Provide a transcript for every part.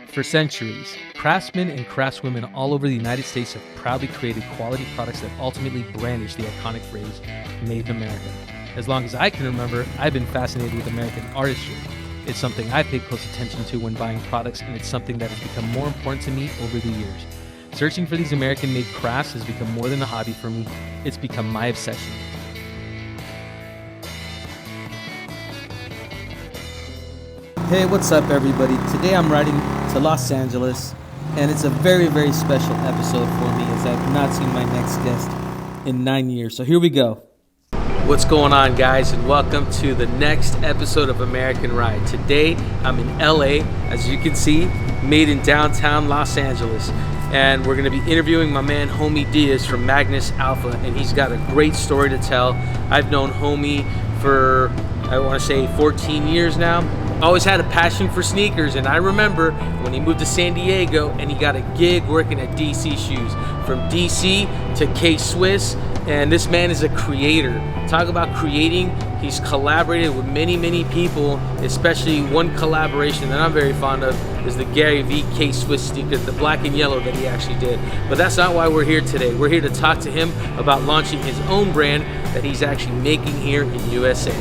For centuries, craftsmen and craftswomen all over the United States have proudly created quality products that ultimately brandish the iconic phrase, Made in America. As long as I can remember, I've been fascinated with American artistry. It's something I pay close attention to when buying products, and it's something that has become more important to me over the years. Searching for these American-made crafts has become more than a hobby for me. It's become my obsession. Hey, what's up everybody? Today I'm riding to Los Angeles, and it's a very, very special episode for me as I've not seen my next guest in 9 years. So here we go. What's going on, guys, and welcome to the next episode of American Ride. Today I'm in LA, as you can see, made in downtown Los Angeles. And we're going to be interviewing my man Hommy Diaz from Magnus Alpha, and he's got a great story to tell. I've known Hommy for, I want to say, 14 years now. Always had a passion for sneakers, and I remember when he moved to San Diego and he got a gig working at DC Shoes. From DC to K-Swiss, and this man is a creator. Talk about creating. He's collaborated with many, many people, especially one collaboration that I'm very fond of is the Gary V K-Swiss sneaker, the black and yellow that he actually did. But that's not why we're here today. We're here to talk to him about launching his own brand that he's actually making here in USA.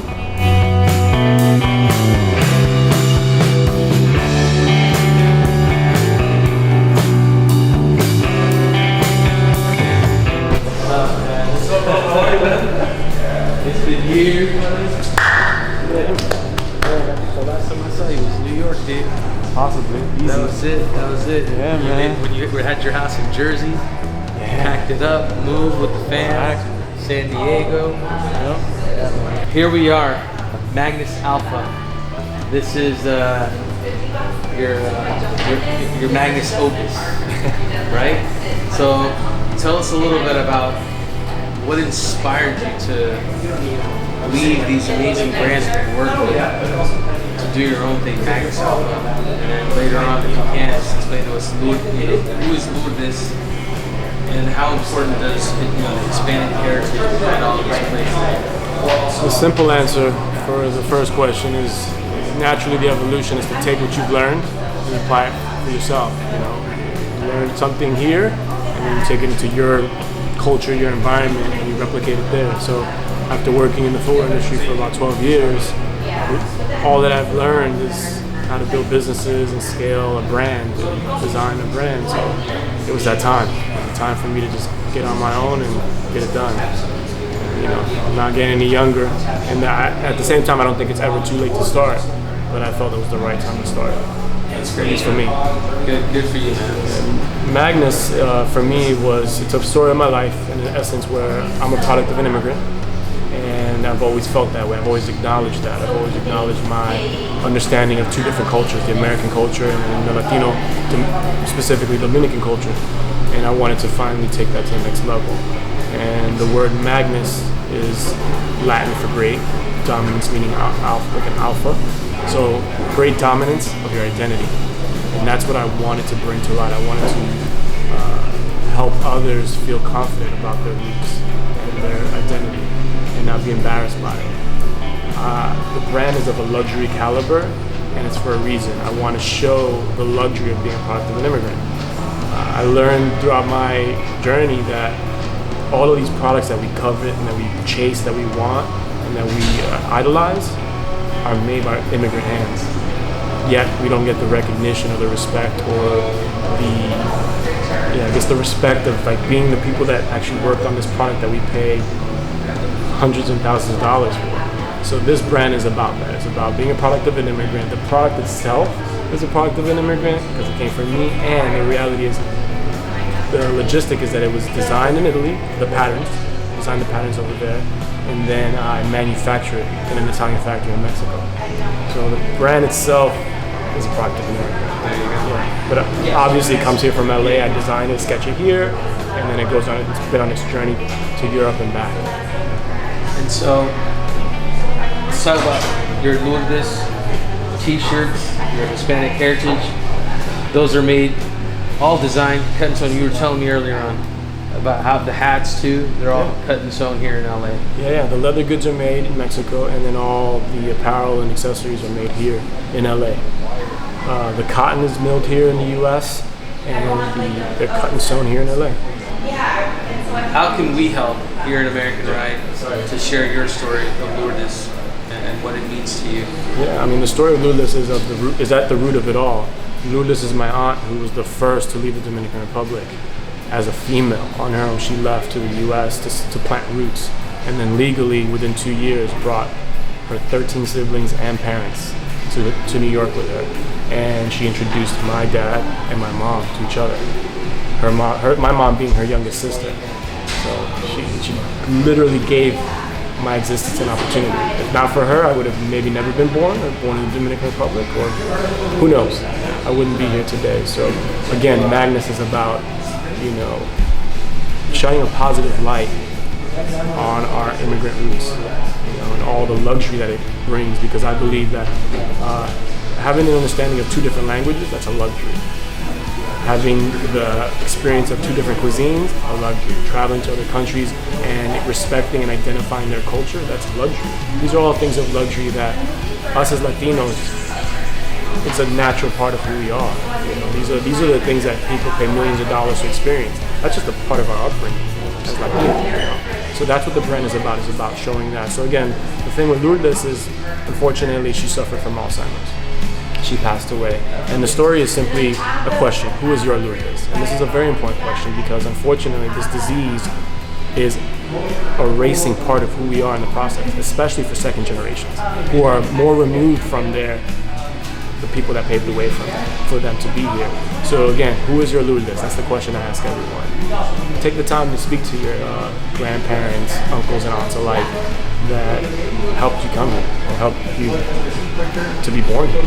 It's been years. The last time I saw you was New York, dude. Possibly. Easy. That was it. Yeah, man. When you had your house in Jersey, packed it up, moved with the fam, San Diego. Yep. Here we are, Magnus Alpha. This is your Magnus Opus, right? So tell us a little bit about what inspired you to leave these amazing brands that you work with to do your own thing, Magnus Alpha. And then later on, if you can, just explain to us who is Lourdes and how important does HISpanic HERitage and all of these places? The simple answer for the first question is naturally the evolution is to take what you've learned and apply it for yourself. You learn something here and then you take it into your culture, your environment, and you replicate it there. So after working in the footwear industry for about 12 years, all that I've learned is how to build businesses and scale a brand and design a brand. So it was that time. It was time for me to just get on my own and get it done. I'm not getting any younger, and at the same time, I don't think it's ever too late to start. But I felt it was the right time to start. That's great. At least for me. Good for you, man. Magnus, for me, it's a story of my life, in essence, where I'm a product of an immigrant, and I've always felt that way. I've always acknowledged that. I've always acknowledged my understanding of two different cultures, the American culture and the Latino, specifically Dominican culture, and I wanted to finally take that to the next level. And the word Magnus is Latin for great, dominance meaning alpha, like an alpha. So great dominance of your identity. And that's what I wanted to bring to light. I wanted to help others feel confident about their roots and their identity and not be embarrassed by it. The brand is of a luxury caliber, and it's for a reason. I want to show the luxury of being a product of an immigrant. I learned throughout my journey that all of these products that we covet and that we chase, that we want, and that we idolize are made by immigrant hands. Yet we don't get the recognition or the respect or the respect of like being the people that actually worked on this product that we pay hundreds and thousands of dollars for. So this brand is about that. It's about being a product of an immigrant. The product itself is a product of an immigrant because it came from me, and the reality is the logistic is that it was designed in Italy, designed the patterns over there, and then I manufacture it in an Italian factory in Mexico. So the brand itself is a product of America. Yeah. But obviously it comes here from LA. I designed it, sketch it here, and then it's been on its journey to Europe and back. And so, let's talk about your Lourdes t-shirts, your HISpanic HERitage. Those are made, all designed, cut and sewn. You were telling me earlier on about how the hats too, they're all cut and sewn here in LA. Yeah, the leather goods are made in Mexico, and then all the apparel and accessories are made here in LA. The cotton is milled here in the U.S. and they're cut and sewn here in LA. How can we help here at American Ride to share your story of Lourdes and what it means to you? Yeah, I mean, the story of Lourdes is at the root of it all. Lourdes is my aunt, who was the first to leave the Dominican Republic as a female on her own. She left to the U.S. to plant roots, and then legally, within 2 years, brought her 13 siblings and parents to New York with her. And she introduced my dad and my mom to each other. My mom being her youngest sister. So she literally gave my existence an opportunity. If not for her, I would have maybe never been born, or born in the Dominican Republic, or who knows, I wouldn't be here today. So again, Magnus is about, shining a positive light on our immigrant roots, and all the luxury that it brings, because I believe that having an understanding of 2 different languages, that's a luxury. Having the experience of 2 different cuisines, a luxury. Traveling to other countries and respecting and identifying their culture, that's a luxury. These are all things of luxury that us as Latinos, it's a natural part of who we are. These are the things that people pay millions of dollars to experience. That's just a part of our upbringing as Latinos. So that's what the brand is about showing that. So again, the thing with Lourdes is, unfortunately, she suffered from Alzheimer's. She passed away. And the story is simply a question: who is your Lourdes? And this is a very important question, because unfortunately this disease is erasing part of who we are in the process, especially for second generations, who are more removed from the people that paved the way for them to be here. So again, who is your Lourdes? That's the question I ask everyone. Take the time to speak to your grandparents, uncles and aunts alike that helped you come here, or helped you to be born here.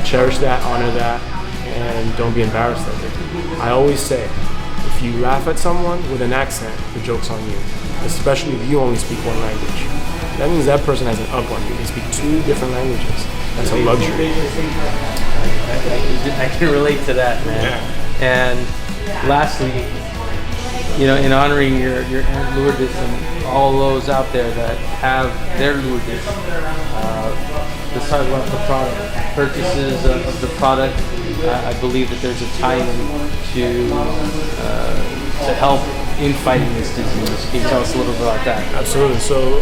Cherish that, honor that, and don't be embarrassed of it. I always say, if you laugh at someone with an accent, the joke's on you, especially if you only speak one language. That means that person has an up on you. They speak 2 different languages. That's a luxury. I can relate to that, man. Yeah. And lastly, in honoring your Aunt Lourdes and all those out there that have their Lourdes, let's talk about the product. Purchases of the product. I believe that there's a tie-in to help in fighting this disease. Can you tell us a little bit about that? Absolutely. So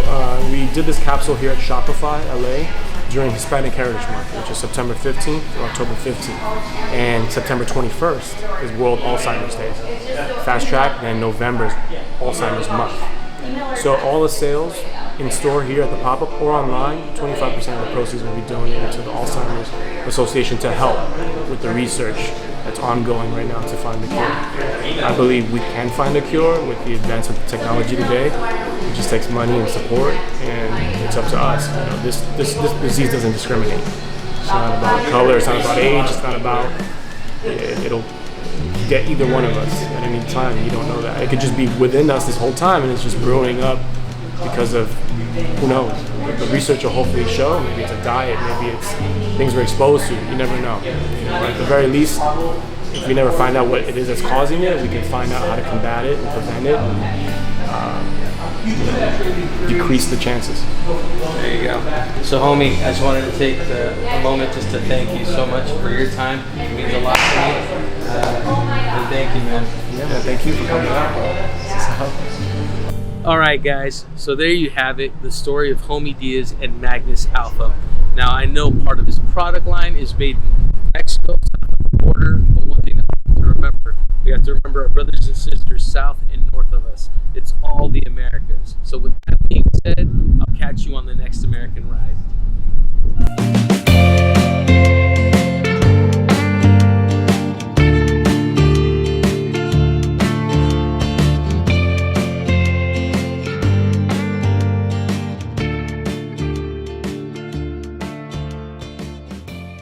we did this capsule here at Shopify LA during HISpanic HERitage Month, which is September 15th through October 15th. And September 21st is World Alzheimer's Day. Fast track, and November is Alzheimer's Month. So all the sales in store here at the pop-up or online, 25% of the proceeds will be donated to the Alzheimer's Association to help with the research that's ongoing right now to find the cure. I believe we can find a cure with the advancement of technology today. It just takes money and support, and it's up to us. This disease doesn't discriminate. It's not about color, it's not about age, it's not about, it'll get either one of us at any time. You don't know that. It could just be within us this whole time, and it's just brewing up because of, who knows, the research will hopefully show. Maybe it's a diet, maybe it's things we're exposed to. You never know. At the very least, if we never find out what it is that's causing it, we can find out how to combat it and prevent it and decrease the chances. There you go. So, homie, I just wanted to take a moment just to thank you so much for your time. It means a lot to me. And thank you, man. Yeah, man, thank you for coming out. All right, guys. So there you have it, the story of Hommy Diaz and Magnus Alpha. Now, I know part of his product line is made in Mexico, south of the border, but one thing that we have to remember, our brothers and sisters south and north of us. It's all the Americas. So with that being said, I'll catch you on the next American Ride.